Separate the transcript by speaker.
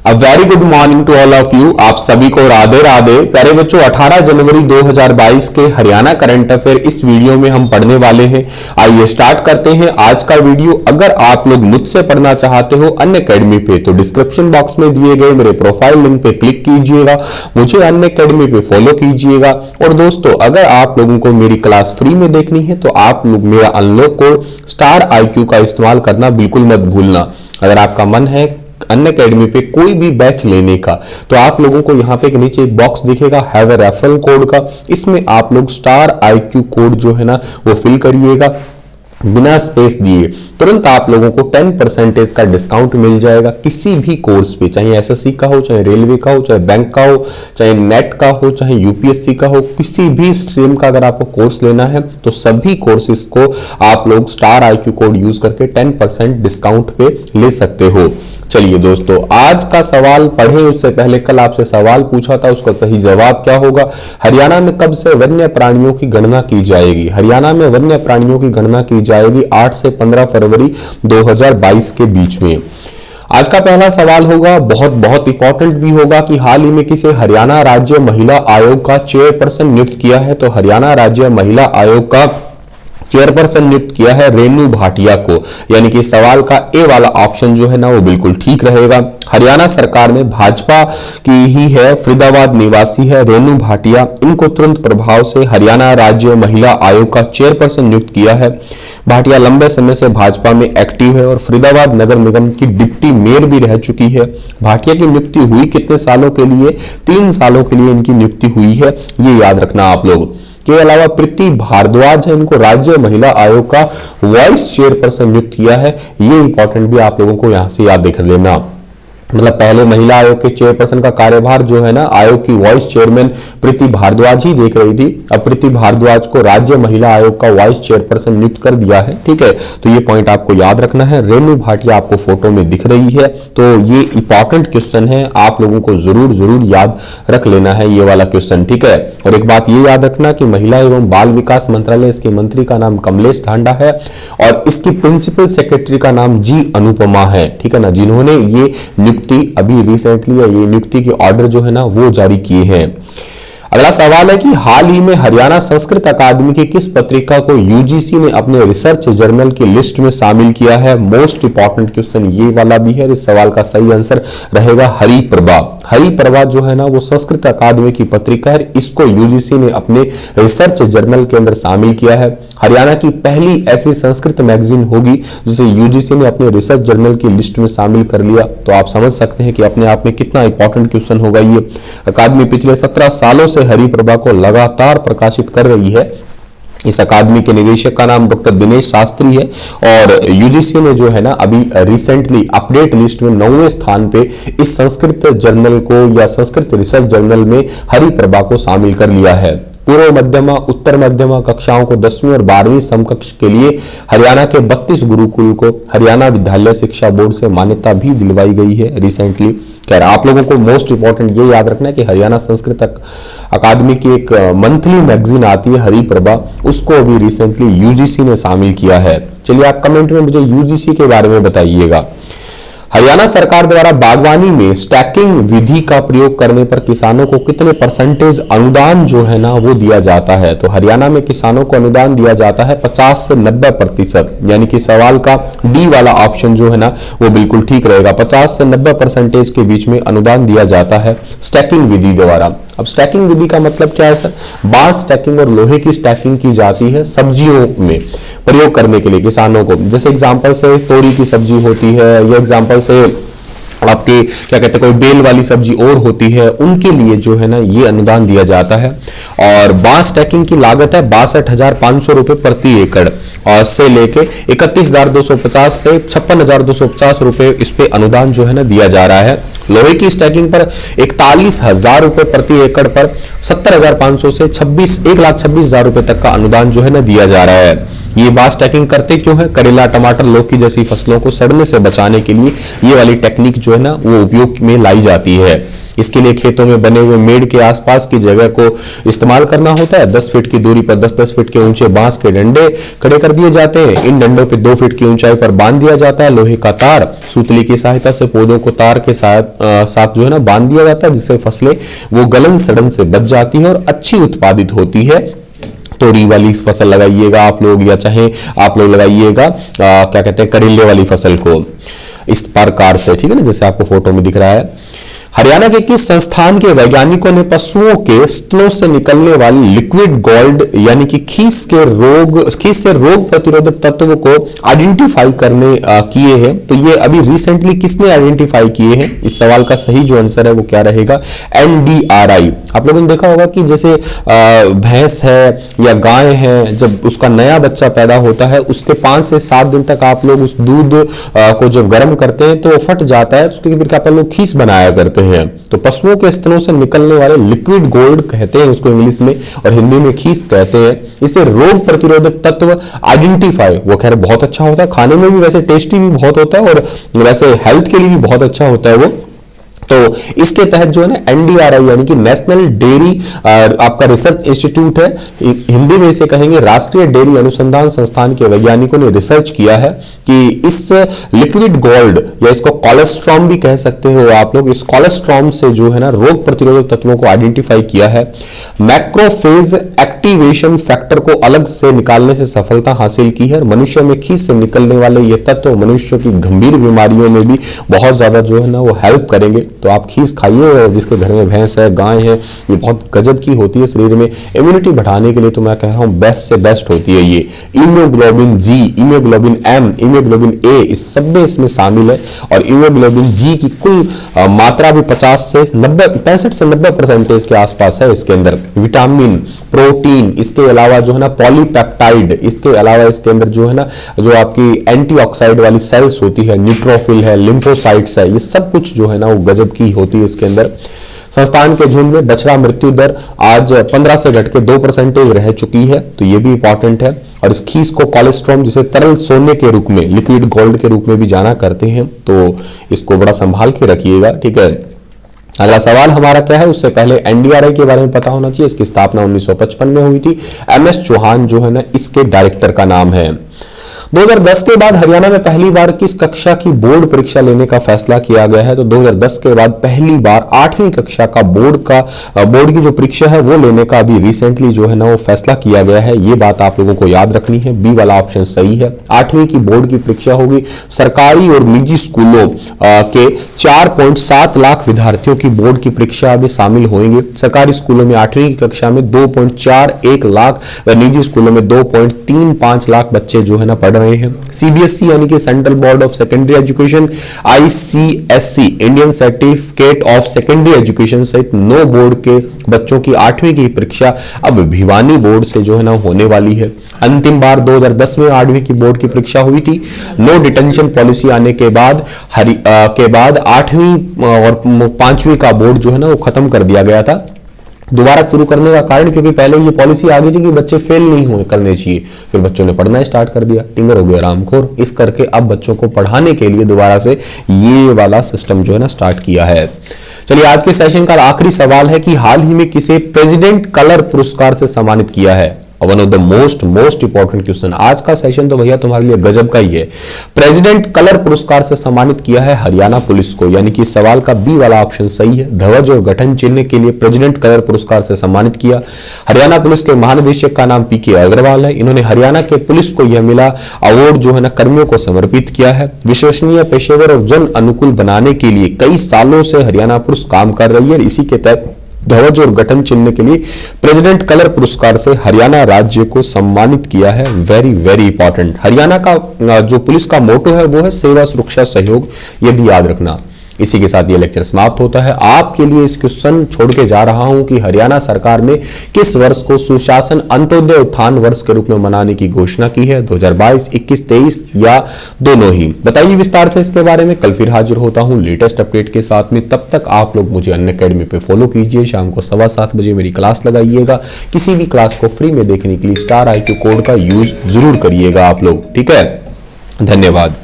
Speaker 1: A very good morning to all of you. आप सभी को राधे राधे। प्यारे बच्चों, 18 जनवरी 2022 के हरियाणा करंट अफेयर इस वीडियो में हम पढ़ने वाले हैं। आइए स्टार्ट करते हैं आज का वीडियो। अगर आप लोग मुझसे पढ़ना चाहते हो अनअकैडमी पे तो डिस्क्रिप्शन बॉक्स में दिए गए मेरे प्रोफाइल लिंक पे क्लिक कीजिएगा, मुझे अनअकैडमी पे फॉलो कीजिएगा। और दोस्तों, अगर आप लोगों को मेरी क्लास फ्री में देखनी है तो आप लोग मेरा अनलॉक कोड स्टार IQ का इस्तेमाल करना बिल्कुल मत भूलना। अगर आपका मन है अनअकैडमी पे कोई भी बैच लेने का तो आप लोगों को यहाँ पे नीचे एक बॉक्स दिखेगा हैव अ रेफरल कोड का, इसमें आप लोग स्टार IQ कोड जो है ना वो फिल करिएगा बिना स्पेस दिए। तुरंत आप लोगों को 10% का डिस्काउंट मिल जाएगा किसी भी कोर्स पे, चाहे SSC का हो, चाहे रेलवे का हो, चाहे बैंक का हो, चाहे नेट का हो, चाहे UPSC का हो। किसी भी स्ट्रीम का अगर आपको कोर्स लेना है तो सभी कोर्सेज को आप लोग स्टार IQ कोड यूज करके 10% डिस्काउंट पे ले सकते हो। चलिए दोस्तों, आज का सवाल पढ़े उससे पहले कल आपसे सवाल पूछा था, उसका सही जवाब क्या होगा? हरियाणा में कब से वन्य प्राणियों की गणना की जाएगी? हरियाणा में वन्य प्राणियों की गणना की जाएगी 8 से 15 फरवरी 2022 के बीच में। आज का पहला सवाल होगा, बहुत इंपॉर्टेंट भी होगा कि हाल ही में किसे हरियाणा राज्य महिला आयोग का चेयरपर्सन नियुक्त किया है? तो हरियाणा राज्य महिला आयोग का चेयरपर्सन नियुक्त किया है रेणु भाटिया को, यानी कि सवाल का ए वाला ऑप्शन जो है ना वो बिल्कुल ठीक रहेगा। हरियाणा सरकार ने भाजपा की ही है, फरीदाबाद निवासी है रेणु भाटिया, इनको तुरंत प्रभाव से हरियाणा राज्य महिला आयोग का चेयरपर्सन नियुक्त किया है। भाटिया लंबे समय से भाजपा में एक्टिव है और फरीदाबाद नगर निगम की डिप्टी मेयर भी रह चुकी है। भाटिया की नियुक्ति हुई कितने सालों के लिए? 3 सालों के लिए इनकी नियुक्ति हुई है, ये याद रखना आप लोग। के अलावा प्रीति भारद्वाज है, इनको राज्य महिला आयोग का वाइस चेयरपर्सन नियुक्त किया है। ये इंपॉर्टेंट भी आप लोगों को यहां से याद देख लेना। मतलब पहले महिला आयोग के चेयरपर्सन का कार्यभार जो है ना आयोग की वाइस चेयरमैन प्रीति भारद्वाज ही देख रही थी, अब प्रीति भारद्वाज को राज्य महिला आयोग का वाइस चेयरपर्सन नियुक्त कर दिया है। ठीक है, तो ये पॉइंट आपको याद रखना है। रेणु भाटिया आपको फोटो में दिख रही है, तो ये इंपॉर्टेंट क्वेश्चन है, आप लोगों को जरूर याद रख लेना है ये वाला क्वेश्चन। ठीक है, और एक बात ये याद रखना कि महिला एवं बाल विकास मंत्रालय, इसके मंत्री का नाम कमलेश ढांडा है और इसकी प्रिंसिपल सेक्रेटरी का नाम जी अनुपमा है। ठीक है ना, जिन्होंने ये अभी रिसेंटली ये नियुक्ति के ऑर्डर जो है ना वो जारी किए हैं। अगला सवाल है कि हाल ही में हरियाणा संस्कृत अकादमी की किस पत्रिका को UGC ने अपने रिसर्च जर्नल की लिस्ट में शामिल किया है? मोस्ट इंपॉर्टेंट क्वेश्चन ये वाला भी है। इस सवाल का सही आंसर रहेगा हरिप्रभा। हरिप्रभा जो है ना वो संस्कृत अकादमी की पत्रिका है, इसको UGC ने अपने रिसर्च जर्नल के अंदर शामिल किया है। हरियाणा की पहली ऐसी संस्कृत मैगजीन होगी जिसे UGC ने अपने रिसर्च जर्नल की लिस्ट में शामिल कर लिया, तो आप समझ सकते हैं कि अपने आप में कितना इंपॉर्टेंट क्वेश्चन होगा ये। अकादमी पिछले 17 सालों से हरिप्रभा को लगातार प्रकाशित कर रही है। इस अकादमी के निदेशक का नाम डॉक्टर दिनेश शास्त्री है और UGC ने जो है ना अभी रिसेंटली अपडेट लिस्ट में 9वें स्थान पे इस संस्कृत जर्नल को या संस्कृत रिसर्च जर्नल में हरिप्रभा को शामिल कर लिया है। पूर्व मध्यमा उत्तर मध्यमा कक्षाओं को 10वीं और 12वीं समकक्ष के लिए हरियाणा के 32 गुरुकुल को हरियाणा विद्यालय शिक्षा बोर्ड से मान्यता भी दिलवाई गई है रिसेंटली। खैर, आप लोगों को मोस्ट इंपॉर्टेंट ये याद रखना है कि हरियाणा संस्कृत अकादमी की एक मंथली मैगजीन आती है हरिप्रभा, उसको अभी रिसेंटली UGC ने शामिल किया है। चलिए आप कमेंट में मुझे UGC के बारे में बताइएगा। हरियाणा सरकार द्वारा बागवानी में स्टैकिंग विधि का प्रयोग करने पर किसानों को कितने % अनुदान जो है ना वो दिया जाता है? तो हरियाणा में किसानों को अनुदान दिया जाता है 50 से 90%, यानी कि सवाल का डी वाला ऑप्शन जो है ना वो बिल्कुल ठीक रहेगा। 50 से 90% के बीच में अनुदान दिया जाता है स्टैकिंग विधि द्वारा। अब स्टैकिंग विधि का मतलब क्या है सर? बांस स्टैकिंग और लोहे की स्टैकिंग की जाती है सब्जियों में प्रयोग करने के लिए किसानों को। जैसे एग्जांपल से तोरी की सब्जी होती है या एग्जांपल से आपके क्या कहते हैं कोई बेल वाली सब्जी और होती है, उनके लिए जो है ना ये अनुदान दिया जाता है। और बांस स्टैकिंग की लागत है 62,500 रुपए प्रति एकड़ और से लेके 31,250 से 56,250 रुपए इस पे अनुदान जो है ना दिया जा रहा है। लोहे की स्टैकिंग पर 41,000 रुपए प्रति एकड़ पर 70,500 से 1,26,000 रुपए तक का अनुदान जो है ना दिया जा रहा है। ये बांस स्टैकिंग करते क्यों है? करेला, टमाटर, लौकी जैसी फसलों को सड़ने से बचाने के लिए ये वाली टेक्निक जो है ना वो उपयोग में लाई जाती है। इसके लिए खेतों में बने हुए मेड़ के आसपास की जगह को इस्तेमाल करना होता है। 10 फीट की दूरी पर 10-10 फीट के ऊंचे बांस के डंडे खड़े कर दिए जाते हैं। इन डंडों पे 2 फीट की ऊंचाई पर बांध दिया जाता है लोहे का तार। सूतली की सहायता से पौधों को तार के साथ जो है ना बांध दिया जाता है, जिससे फसलें वो गलन सड़न से बच जाती है और अच्छी उत्पादित होती है। तोरी वाली फसल लगाइएगा आप लोग, या चाहे आप लोग लगाइएगा क्या कहते हैं करेले वाली फसल को इस प्रकार से, ठीक है ना, जैसे आपको फोटो में दिख रहा है। हरियाणा के किस संस्थान के वैज्ञानिकों ने पशुओं के स्तनों से निकलने वाली लिक्विड गोल्ड यानी कि खीस से रोग प्रतिरोधक तत्व को आइडेंटिफाई करने किए हैं? तो ये अभी रिसेंटली किसने आइडेंटिफाई किए हैं? इस सवाल का सही जो आंसर है वो क्या रहेगा? NDRI। आप लोगों ने देखा होगा कि जैसे भैंस है या गाय है, जब उसका नया बच्चा पैदा होता है उसके 5 से 7 दिन तक आप लोग उस दूध को जब गर्म करते हैं तो वो फट जाता है, उसके फिर आप लोग खीस बनाया करते हैं। तो पशुओं के स्तनों से निकलने वाले लिक्विड गोल्ड कहते हैं उसको इंग्लिश में, और हिंदी में खीस कहते हैं। इसे रोग प्रतिरोधक तत्व आइडेंटिफाई, वो खैर बहुत अच्छा होता है, खाने में भी वैसे टेस्टी भी बहुत होता है और वैसे हेल्थ के लिए भी बहुत अच्छा होता है वो। तो इसके तहत जो है ना NDRI यानी कि नेशनल डेयरी आपका रिसर्च इंस्टीट्यूट है, हिंदी में इसे कहेंगे राष्ट्रीय डेयरी अनुसंधान संस्थान के वैज्ञानिकों ने रिसर्च किया है कि इस लिक्विड गोल्ड या इसको कोलेस्ट्रॉम भी कह सकते हो आप लोग, इस कोलेस्ट्रॉम से जो है ना रोग प्रतिरोधक तत्वों को आइडेंटिफाई किया है। मैक्रोफेज एक्टिवेशन फैक्टर को अलग से निकालने से सफलता हासिल की है। मनुष्य में खीस से निकलने वाले ये तत्व मनुष्य की गंभीर बीमारियों में भी बहुत ज्यादा जो है ना वो हेल्प करेंगे। तो आप खीस खाइए, जिसके घर में भैंस है, गाय है, ये बहुत गजब की होती है शरीर में इम्यूनिटी बढ़ाने के लिए। तो मैं कह रहा हूं बेस्ट से बेस्ट होती है ये। Haemoglobin G, haemoglobin M, haemoglobin A, इस सब में इसमें शामिल है। और हीमोग्लोबिन G की कुल मात्रा भी 65 से 90% के आसपास है इसके अंदर। विटामिन, प्रोटीन, इसके अलावा जो है ना पॉलीपेप्टाइड, इसके अलावा इसके अंदर जो है ना जो आपकी एंटीऑक्साइड वाली सेल्स होती है, न्यूट्रोफिल है, लिम्फोसाइट्स है, ये सब कुछ जो है ना वो गजब की होती है इसके अंदर। संस्थान के झुंड में बछड़ा मृत्यु दर आज 15 से घट के 2% रह चुकी है, तो ये भी इंपॉर्टेंट है। और इस खीस को कोलेस्ट्रॉम, जिसे तरल सोने के रूप में, लिक्विड गोल्ड के रूप में भी जाना करते हैं, तो इसको बड़ा संभाल के रखिएगा, ठीक है। अगला सवाल हमारा क्या है, उससे पहले NDRI के बारे में पता होना चाहिए। इसकी स्थापना 1955 में हुई थी। MS चौहान जो है ना इसके डायरेक्टर का नाम है। 2010 के बाद हरियाणा में पहली बार किस कक्षा की बोर्ड परीक्षा लेने का फैसला किया गया है? तो 2010 के बाद पहली बार 8वीं कक्षा का बोर्ड की जो परीक्षा है वो लेने का अभी रिसेंटली जो है ना वो फैसला किया गया है। ये बात आप लोगों को याद रखनी है, बी वाला ऑप्शन सही है। 8वीं की बोर्ड की परीक्षा होगी। सरकारी और निजी स्कूलों के 4.7 लाख विद्यार्थियों की बोर्ड की परीक्षा अभी शामिल होंगे। सरकारी स्कूलों में 8वीं की कक्षा में 2.41 लाख व निजी स्कूलों में 2.35 लाख बच्चे जो है ना पढ़ रहे हैं। CBSE यानी कि central board of secondary education, ICSE Indian certificate of secondary education सहित 9 बोर्ड के बच्चों की 8वीं की परीक्षा अब भिवानी बोर्ड से जो है ना होने वाली है। अंतिम बार 2010 में 8वीं की बोर्ड की परीक्षा हुई थी। नो डिटेंशन पॉलिसी आने के बाद 8वीं और 5वीं का बोर्ड जो है ना वो खत्म कर दिया गया था। दोबारा शुरू करने का कारण क्योंकि पहले ये पॉलिसी आ गई थी कि बच्चे फेल नहीं करने चाहिए, फिर बच्चों ने पढ़ना स्टार्ट कर दिया, टिंगर हो गया रामखोर। इस करके अब बच्चों को पढ़ाने के लिए दोबारा से ये वाला सिस्टम जो है ना स्टार्ट किया है। चलिए आज के सेशन का आखिरी सवाल है कि हाल ही में किसे प्रेसिडेंट कलर पुरस्कार से सम्मानित किया है? One of the most important question. आज का सेशन तो भैया तुम्हारे लिए गजब का ही है। प्रेसिडेंट कलर पुरस्कार से सम्मानित किया है हरियाणा पुलिस को, यानी कि सवाल का बी वाला ऑप्शन सही है। ध्वज और गठन चिन्ह के लिए प्रेसिडेंट कलर पुरस्कार से सम्मानित किया। हरियाणा पुलिस के महानिदेशक का नाम PK अग्रवाल है। इन्होंने हरियाणा के पुलिस को यह मिला अवार्ड जो है ना कर्मियों को समर्पित किया है। विश्वसनीय, पेशेवर और जन अनुकूल बनाने के लिए कई सालों से हरियाणा पुलिस काम कर रही है। इसी के तहत ध्वज और गठन चिन्ह के लिए प्रेसिडेंट कलर पुरस्कार से हरियाणा राज्य को सम्मानित किया है। Very very important. हरियाणा का जो पुलिस का मोटो है वो है सेवा, सुरक्षा, सहयोग, ये भी याद रखना। इसी के साथ ये लेक्चर समाप्त होता है। आपके लिए इस क्वेश्चन छोड़ के जा रहा हूं कि हरियाणा सरकार ने किस वर्ष को सुशासन अंत्योदय उत्थान वर्ष के रूप में मनाने की घोषणा की है? 2022, 21, 23 या दोनों ही? बताइए विस्तार से इसके बारे में। कल फिर हाजिर होता हूं लेटेस्ट अपडेट के साथ में। तब तक आप लोग मुझे अनअकैडमी पे फॉलो कीजिए। शाम को 7:15 बजे मेरी क्लास लगाइएगा। किसी भी क्लास को फ्री में देखने के लिए स्टार IQ कोड का यूज जरूर करिएगा आप लोग, ठीक है। धन्यवाद।